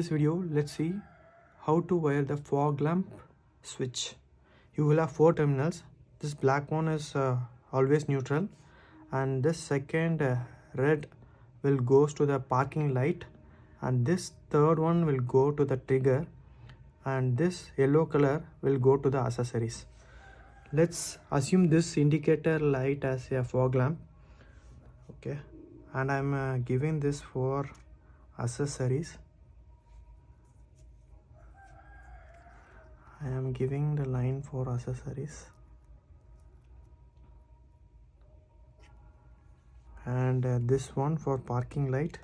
This video, let's see how to wire the fog lamp switch. You will have 4 terminals. This black one is always neutral, and this second red will goes to the parking light, and this third one will go to the trigger, and this yellow color will go to the accessories. Let's assume this indicator light as a fog lamp. Okay, and I'm giving this for accessories. I am giving the line for accessories, and this one for parking light.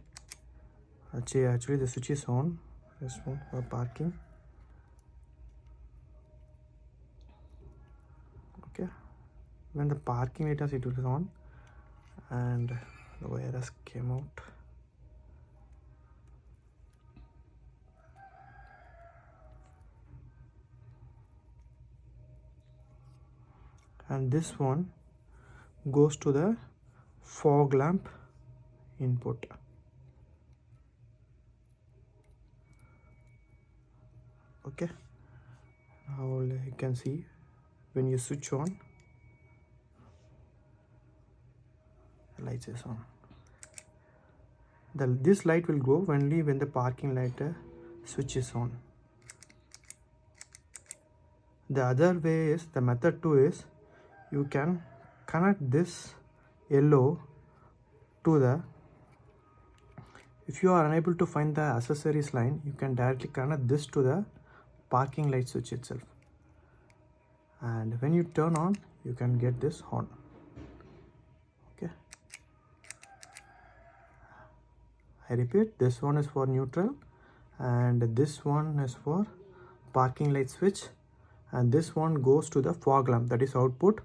Actually the switch is on. This one for parking. Okay, when the parking light it is on, and the wire has came out. And this one goes to the fog lamp input. Okay, now you can see when you switch on, the light is on. This light will go only when the parking light switch is on. The other way is, the method 2 is, you can connect this yellow to the, if you are unable to find the accessories line, you can directly connect this to the parking light switch itself, and when you turn on, you can get this on. Okay, I repeat, this one is for neutral, and this one is for parking light switch, and this one goes to the fog lamp, that is output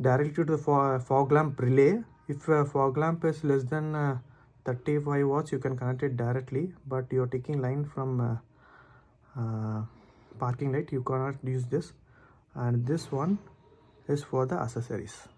directly to the fog lamp relay. If a fog lamp is less than 35 watts, you can connect it directly, but you are taking line from parking light, you cannot use this. And this one is for the accessories.